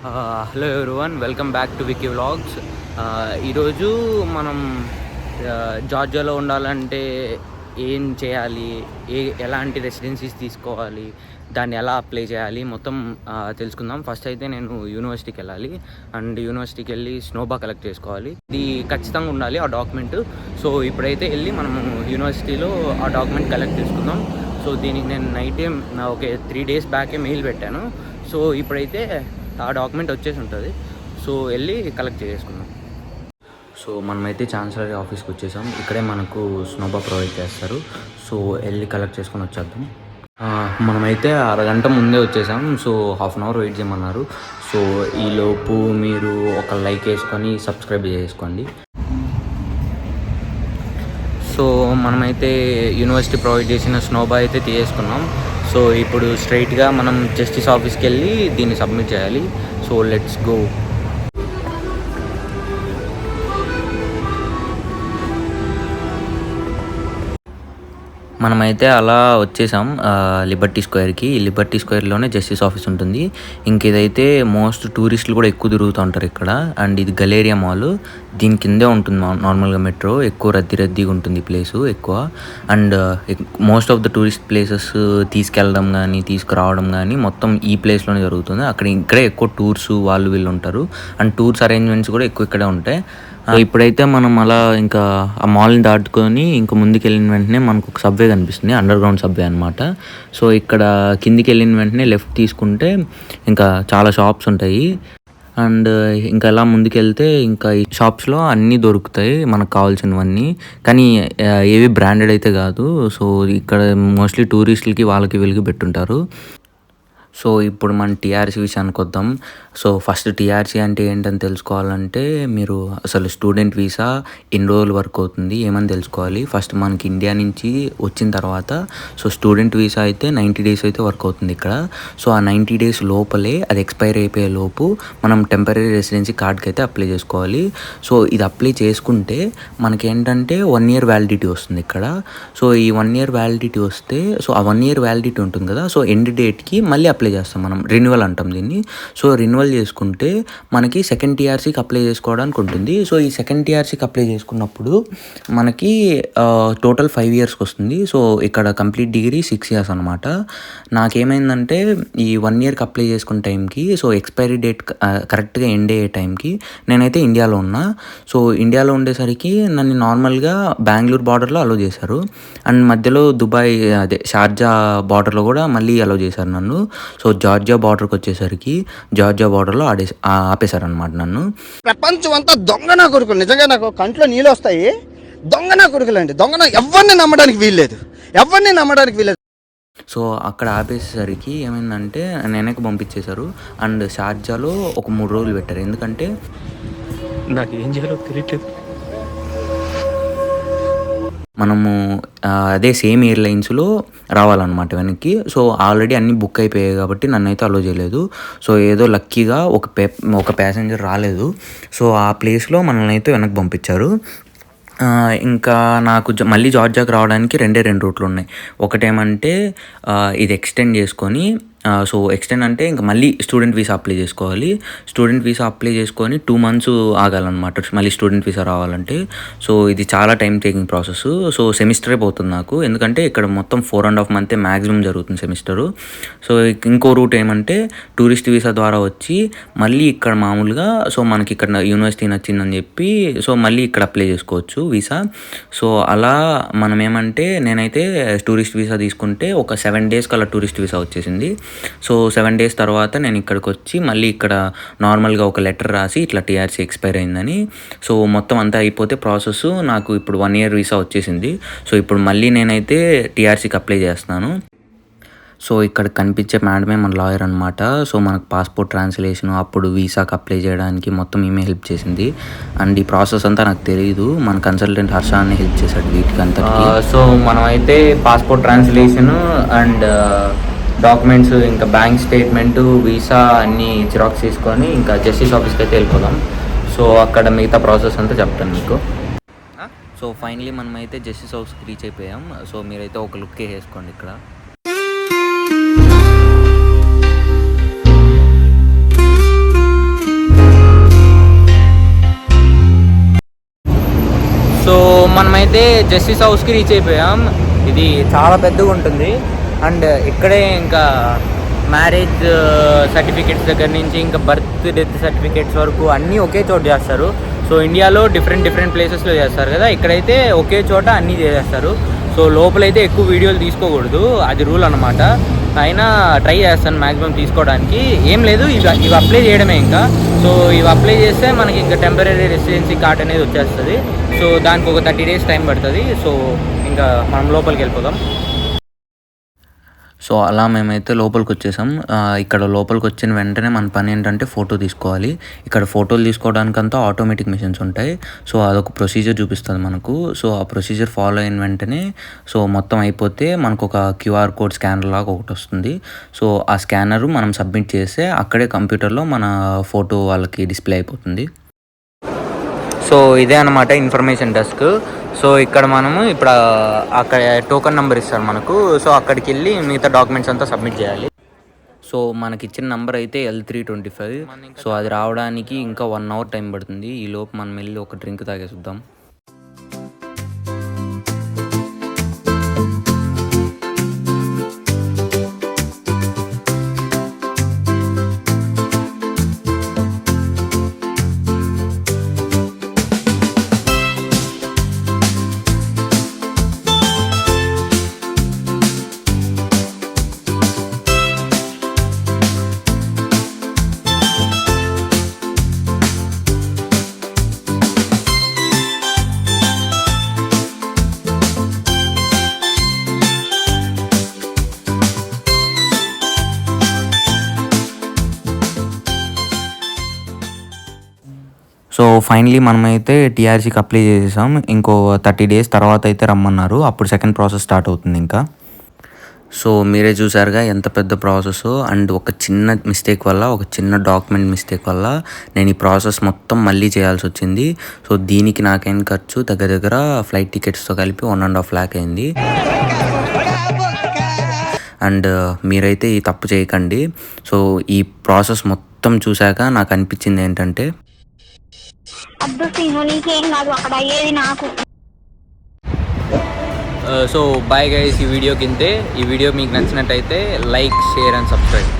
Hello everyone, welcome back to Vicky vlogs. ఈరోజు మనం జార్జియాలో ఉండాలంటే ఏం చేయాలి, ఎలాంటి రెసిడెన్సీస్ తీసుకోవాలి, దాన్ని ఎలా అప్లై చేయాలి మొత్తం తెలుసుకుందాం. ఫస్ట్ అయితే నేను యూనివర్సిటీకి వెళ్ళాలి అండ్ యూనివర్సిటీకి వెళ్ళి స్నోబా కలెక్ట్ చేసుకోవాలి. ఇది ఖచ్చితంగా ఉండాలి ఆ డాక్యుమెంట్. సో ఇప్పుడైతే వెళ్ళి మనము యూనివర్సిటీలో ఆ డాక్యుమెంట్ కలెక్ట్ చేసుకుందాం. సో దీనికి నేను నైట్ ఒక 3 days బ్యాకే మెయిల్ పెట్టాను. సో ఇప్పుడైతే ఆ డాక్యుమెంట్ వచ్చేసి ఉంటుంది. సో వెళ్ళి కలెక్ట్ చేసుకుందాం. సో మనమైతే ఛాన్సలరీ ఆఫీస్కి వచ్చేసాం. ఇక్కడే మనకు స్నోబా ప్రొవైడ్ చేస్తారు. సో వెళ్ళి కలెక్ట్ చేసుకొని వచ్చేద్దాం. మనమైతే అరగంట ముందే వచ్చేసాం. సో ½ hour వెయిట్ చేయమన్నారు. సో ఈలోపు మీరు ఒక లైక్ వేసుకొని సబ్స్క్రైబ్ చేసుకోండి. సో మనమైతే యూనివర్సిటీ ప్రొవైడ్ చేసిన స్నోబా అయితే తీసేసుకున్నాం. సో ఇప్పుడు స్ట్రైట్గా మనం జస్టిస్ ఆఫీస్కి వెళ్ళి దీన్ని సబ్మిట్ చేయాలి. So let's go. మనమైతే అలా వచ్చేసాం లిబర్టీ స్క్వేర్కి. లిబర్టీ స్క్వేర్లోనే జస్టిస్ ఆఫీస్ ఉంటుంది. ఇంకేదైతే మోస్ట్ టూరిస్టులు కూడా ఎక్కువ తిరుగుతూ ఉంటారు ఇక్కడ. అండ్ ఇది గలేరియా మాల్, దీని కిందే ఉంటుంది నార్మల్గా మెట్రో. ఎక్కువ రద్దీగా ఉంటుంది ప్లేసు ఎక్కువ. And most of the tourist places తీసుకెళ్ళడం కానీ తీసుకురావడం కానీ మొత్తం ఈ ప్లేస్లోనే జరుగుతుంది. ఇక్కడే ఎక్కువ టూర్స్ వాళ్ళు వీళ్ళు ఉంటారు. అండ్ టూర్స్ అరేంజ్మెంట్స్ కూడా ఎక్కువ ఇక్కడే ఉంటాయి. ఇప్పుడైతే మనం అలా ఇంకా ఆ మాల్ని దాటుకొని ఇంకా ముందుకు వెళ్ళిన వెంటనే మనకు ఒక సబ్వే కనిపిస్తుంది, అండర్ గ్రౌండ్ సబ్వే అనమాట. సో ఇక్కడ కిందికి వెళ్ళిన వెంటనే లెఫ్ట్ తీసుకుంటే ఇంకా చాలా షాప్స్ ఉంటాయి. అండ్ ఇంకా అలా ముందుకెళ్తే ఇంకా ఈ షాప్స్లో అన్నీ దొరుకుతాయి మనకు కావాల్సినవన్నీ. కానీ ఏవి బ్రాండెడ్ అయితే కాదు. సో ఇక్కడ మోస్ట్లీ టూరిస్టులకి వాళ్ళకి వీళ్ళకి పెట్టుంటారు. సో ఇప్పుడు మన టీఆర్సీ విషయానికి వద్దాం. సో ఫస్ట్ టీఆర్సీ అంటే ఏంటని తెలుసుకోవాలంటే మీరు అసలు స్టూడెంట్ వీసా ఎన్ని రోజులు వర్క్ అవుతుంది ఏమని తెలుసుకోవాలి. ఫస్ట్ మనకి ఇండియా నుంచి వచ్చిన తర్వాత సో స్టూడెంట్ వీసా అయితే 90 days అయితే వర్క్ అవుతుంది ఇక్కడ. సో ఆ 90 days లోపలే అది ఎక్స్పైర్ అయిపోయే లోపు మనం టెంపరీ రెసిడెన్సీ కార్డ్కి అయితే అప్లై చేసుకోవాలి. సో ఇది అప్లై చేసుకుంటే మనకేంటంటే 1 year వ్యాలిడిటీ వస్తుంది ఇక్కడ. సో ఈ 1 year వ్యాలిడిటీ వస్తే సో ఆ 1 year వ్యాలిడిటీ ఉంటుంది కదా. సో ఎండ్ డేట్కి మళ్ళీ అప్లై చేస్తాం మనం, రెన్యువల్ అంటాం దీన్ని. సో రెన్యువల్ చేసుకుంటే మనకి సెకండ్ టీఆర్సీకి అప్లై చేసుకోవడానికి ఉంటుంది. సో ఈ సెకండ్ టీఆర్సీకి అప్లై చేసుకున్నప్పుడు మనకి టోటల్ 5 yearsకి వస్తుంది. సో ఇక్కడ కంప్లీట్ డిగ్రీ 6 years అనమాట. నాకేమైందంటే ఈ 1 yearకి అప్లై చేసుకున్న టైంకి సో ఎక్స్పైరీ డేట్ కరెక్ట్గా ఎండ్ అయ్యే టైంకి నేనైతే ఇండియాలో ఉన్నా. సో ఇండియాలో ఉండేసరికి నన్ను నార్మల్గా బెంగళూరు బార్డర్లో అలో చేశారు. అండ్ మధ్యలో దుబాయ్ షార్జా బార్డర్లో కూడా మళ్ళీ అలో చేశారు నన్ను. సో జార్జియా బార్డర్కి వచ్చేసరికి జార్జియా బార్డర్లో ఆపేశారనమాట నన్ను. ప్రపంచం అంతా దొంగ నా కొడుకులు, నిజంగా నాకు కంట్లో నీళ్ళు వస్తాయి. దొంగ నా కొడుకులు అండి, ఎవరిని నమ్మడానికి వీల్లేదు. సో అక్కడ ఆపేసేసరికి ఏమైందంటే వెనక్కి పంపించేశారు. అండ్ షార్జాలో ఒక 3 రోజులు పెట్టారు. ఎందుకంటే నాకు ఏం చేయాలో తెలియట్లేదు. మనము అదే సేమ్ ఎయిర్లైన్స్లో రావాలన్నమాట వెనక్కి. సో ఆల్రెడీ అన్నీ బుక్ అయిపోయాయి కాబట్టి నన్ను అయితే అలో చేయలేదు. సో ఏదో లక్కీగా ఒక ప్యాసింజర్ రాలేదు. సో ఆ ప్లేస్లో మనల్ని అయితే వెనక్కి పంపించారు. ఇంకా నాకు మళ్ళీ జార్జియాకి రావడానికి 2 రూట్లు ఉన్నాయి. ఒకటేమంటే ఇది ఎక్స్టెండ్ చేసుకొని సో ఎక్స్టెండ్ అంటే ఇంకా మళ్ళీ స్టూడెంట్ వీసా అప్లై చేసుకోవాలి. స్టూడెంట్ వీసా అప్లై చేసుకొని 2 months ఆగాలన్నమాట మళ్ళీ స్టూడెంట్ వీసా రావాలంటే. సో ఇది చాలా టైం టేకింగ్ ప్రాసెస్. సో సెమిస్టరే పోతుంది నాకు, ఎందుకంటే ఇక్కడ మొత్తం 4.5 months మ్యాక్సిమం జరుగుతుంది సెమిస్టరు. సో ఇంకో రూట్ ఏమంటే టూరిస్ట్ వీసా ద్వారా వచ్చి మళ్ళీ ఇక్కడ మామూలుగా సో మనకి ఇక్కడ యూనివర్సిటీ నచ్చిందని చెప్పి సో మళ్ళీ ఇక్కడ అప్లై చేసుకోవచ్చు వీసా. సో అలా మనం ఏమంటే నేనైతే టూరిస్ట్ వీసా తీసుకుంటే ఒక 7 days అలా టూరిస్ట్ వీసా వచ్చేసింది. సో 7 days తర్వాత నేను ఇక్కడికి వచ్చి మళ్ళీ ఇక్కడ నార్మల్గా ఒక లెటర్ రాసి ఇట్లా టీఆర్సీ ఎక్స్పైర్ అయిందని. సో మొత్తం అంతా అయిపోతే ప్రాసెస్ నాకు ఇప్పుడు 1 year వీసా వచ్చేసింది. సో ఇప్పుడు మళ్ళీ నేనైతే టీఆర్సీకి అప్లై చేస్తున్నాను. సో ఇక్కడ కనిపించే మేడమే మన లాయర్ అనమాట. సో మనకు పాస్పోర్ట్ ట్రాన్స్లేషన్ అప్పుడు వీసాకి అప్లై చేయడానికి మొత్తం ఈమె హెల్ప్ చేసింది. అండ్ ఈ ప్రాసెస్ అంతా నాకు తెలియదు, మన కన్సల్టెంట్ హర్ష అని హెల్ప్ చేశాడు వీటికి అంతా. సో మనమైతే పాస్పోర్ట్ ట్రాన్స్లేషన్ అండ్ డాక్యుమెంట్స్ ఇంకా బ్యాంక్ స్టేట్మెంటు వీసా అన్నీ జిరాక్స్ తీసుకొని ఇంకా జస్టిస్ ఆఫీస్కి అయితే వెళ్ళిపోదాం. సో అక్కడ మిగతా ప్రాసెస్ అంతా చెప్తాను మీకు. సో ఫైనలీ మనమైతే జస్టిస్ హౌస్కి రీచ్ అయిపోయాం. సో మీరైతే ఒక లుక్ వేసుకోండి ఇక్కడ. మనమైతే జస్టిస్ హౌస్కి రీచ్ అయిపోయాం. ఇది చాలా పెద్దగా ఉంటుంది అండ్ ఇక్కడే ఇంకా మ్యారేజ్ సర్టిఫికేట్స్ దగ్గర నుంచి ఇంకా బర్త్ డెత్ సర్టిఫికేట్స్ వరకు అన్నీ ఒకే చోట చేస్తారు. సో ఇండియాలో డిఫరెంట్ ప్లేసెస్లో చేస్తారు కదా, ఇక్కడైతే ఒకే చోట అన్నీ చేసేస్తారు. సో లోపలైతే ఎక్కువ వీడియోలు తీసుకోకూడదు, అది రూల్ అనమాట. అయినా ట్రై చేస్తాను మ్యాక్సిమం తీసుకోవడానికి. ఏం లేదు, ఇవి అప్లై చేయడమే ఇంకా. సో ఇవి అప్లై చేస్తే మనకి ఇంకా టెంపరీ రెసిడెన్సీ కార్డ్ అనేది వచ్చేస్తుంది. సో దానికి ఒక 30 days టైం పడుతుంది. సో ఇంకా మనం లోపలికి వెళ్ళిపోదాం. సో అలా మేమైతే లోపలికి వచ్చేసాం. ఇక్కడ లోపలికి వచ్చిన వెంటనే మన పని ఏంటంటే ఫోటో తీసుకోవాలి. ఇక్కడ ఫోటోలు తీసుకోవడానికంతా ఆటోమేటిక్ మిషన్స్ ఉంటాయి. సో అదొక ప్రొసీజర్ చూపిస్తుంది మనకు. సో ఆ ప్రొసీజర్ ఫాలో అయిన వెంటనే సో మొత్తం అయిపోతే మనకు ఒక QR కోడ్ స్కానర్ లాగా ఒకటి వస్తుంది. సో ఆ స్కానరు మనం సబ్మిట్ చేస్తే అక్కడే కంప్యూటర్లో మన ఫోటో వాళ్ళకి డిస్ప్లే అయిపోతుంది. సో ఇదే అనమాట ఇన్ఫర్మేషన్ డెస్క్. సో ఇక్కడ మనము ఇప్పుడు అక్కడ టోకన్ నెంబర్ ఇస్తారు మనకు. సో అక్కడికి వెళ్ళి మిగతా డాక్యుమెంట్స్ అంతా సబ్మిట్ చేయాలి. సో మనకి ఇచ్చిన నెంబర్ అయితే L325. సో అది రావడానికి ఇంకా 1 hour టైం పడుతుంది. ఈ లోపు మనం వెళ్ళి ఒక డ్రింక్ తాగేసుద్దాం. సో ఫైనలీ మనమైతే TRCకి అప్లై చేసేసాం. ఇంకో 30 days తర్వాత అయితే రమ్మన్నారు. అప్పుడు సెకండ్ ప్రాసెస్ స్టార్ట్ అవుతుంది ఇంకా. సో మీరే చూసారుగా ఎంత పెద్ద ప్రాసెస్. అండ్ ఒక చిన్న మిస్టేక్ వల్ల, ఒక చిన్న డాక్యుమెంట్ మిస్టేక్ వల్ల నేను ఈ ప్రాసెస్ మొత్తం మళ్ళీ చేయాల్సి వచ్చింది. సో దీనికి నాకేం ఖర్చు దగ్గర ఫ్లైట్ టికెట్స్తో కలిపి 1.5 lakh అయింది. అండ్ మీరైతే ఈ తప్పు చేయకండి. సో ఈ ప్రాసెస్ మొత్తం చూశాక నాకు అనిపించింది ఏంటంటే సో బాయ్ గైస్, ఈ వీడియో కిందే. ఈ వీడియో మీకు నచ్చినట్టయితే లైక్, షేర్ అండ్ సబ్స్క్రైబ్.